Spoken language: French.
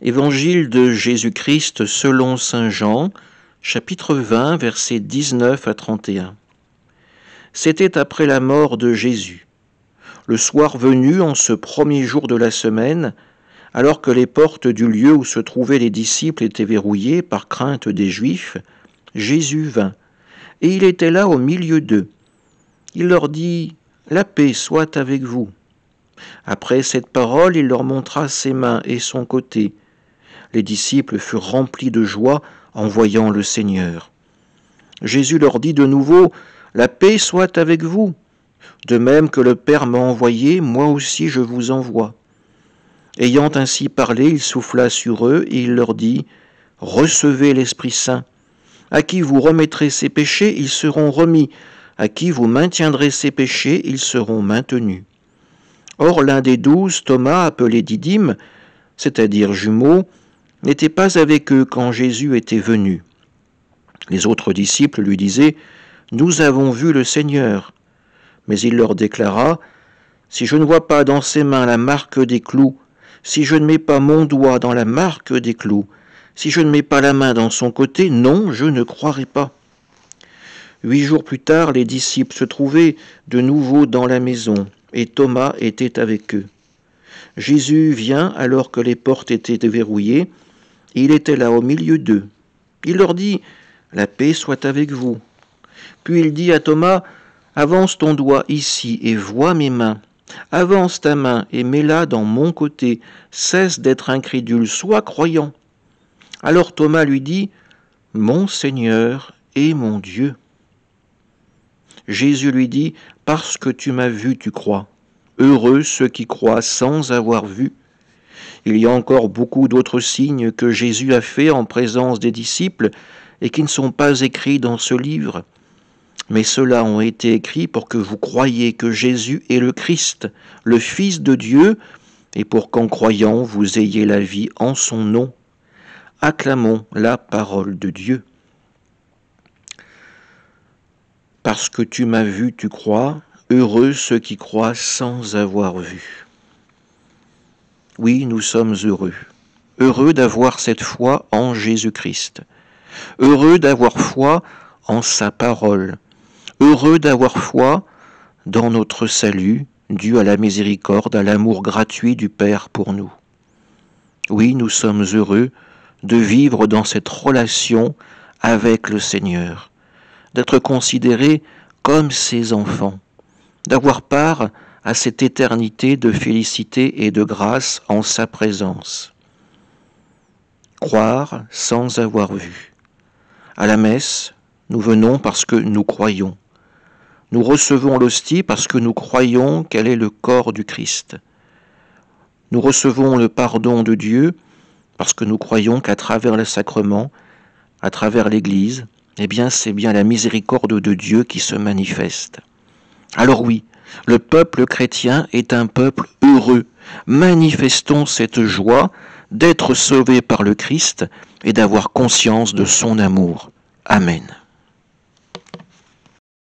Évangile de Jésus-Christ selon saint Jean, chapitre 20, versets 19 à 31. C'était après la mort de Jésus. Le soir venu, en ce premier jour de la semaine, alors que les portes du lieu où se trouvaient les disciples étaient verrouillées par crainte des Juifs, Jésus vint, et il était là au milieu d'eux. Il leur dit « La paix soit avec vous ». Après cette parole, il leur montra ses mains et son côté. Les disciples furent remplis de joie en voyant le Seigneur. Jésus leur dit de nouveau « La paix soit avec vous. De même que le Père m'a envoyé, moi aussi je vous envoie. » Ayant ainsi parlé, il souffla sur eux et il leur dit « Recevez l'Esprit Saint. À qui vous remettrez ses péchés, ils seront remis. À qui vous maintiendrez ses péchés, ils seront maintenus. » Or l'un des 12, Thomas, appelé Didyme, c'est-à-dire jumeau, n'était pas avec eux quand Jésus était venu. Les autres disciples lui disaient « Nous avons vu le Seigneur. » Mais il leur déclara « Si je ne vois pas dans ses mains la marque des clous, si je ne mets pas mon doigt dans la marque des clous, si je ne mets pas la main dans son côté, non, je ne croirai pas. » 8 jours plus tard, les disciples se trouvaient de nouveau dans la maison, et Thomas était avec eux. Jésus vient alors que les portes étaient verrouillées, et il était là au milieu d'eux. Il leur dit « La paix soit avec vous. » Puis il dit à Thomas « Avance ton doigt ici et vois mes mains. Avance ta main et mets-la dans mon côté. Cesse d'être incrédule, sois croyant. » Alors Thomas lui dit « Mon Seigneur et mon Dieu. » Jésus lui dit « Parce que tu m'as vu, tu crois. Heureux ceux qui croient sans avoir vu. » Il y a encore beaucoup d'autres signes que Jésus a faits en présence des disciples et qui ne sont pas écrits dans ce livre. Mais ceux-là ont été écrits pour que vous croyiez que Jésus est le Christ, le Fils de Dieu, et pour qu'en croyant vous ayez la vie en son nom. Acclamons la parole de Dieu. Parce que tu m'as vu, tu crois, heureux ceux qui croient sans avoir vu. Oui, nous sommes heureux. Heureux d'avoir cette foi en Jésus-Christ. Heureux d'avoir foi en sa parole. Heureux d'avoir foi dans notre salut, dû à la miséricorde, à l'amour gratuit du Père pour nous. Oui, nous sommes heureux de vivre dans cette relation avec le Seigneur, d'être considérés comme ses enfants, d'avoir part à cette éternité de félicité et de grâce en sa présence. Croire sans avoir vu. À la messe, nous venons parce que nous croyons. Nous recevons l'hostie parce que nous croyons qu'elle est le corps du Christ. Nous recevons le pardon de Dieu parce que nous croyons qu'à travers le sacrement, à travers l'Église, c'est bien la miséricorde de Dieu qui se manifeste. Alors oui, le peuple chrétien est un peuple heureux. Manifestons cette joie d'être sauvés par le Christ et d'avoir conscience de son amour. Amen.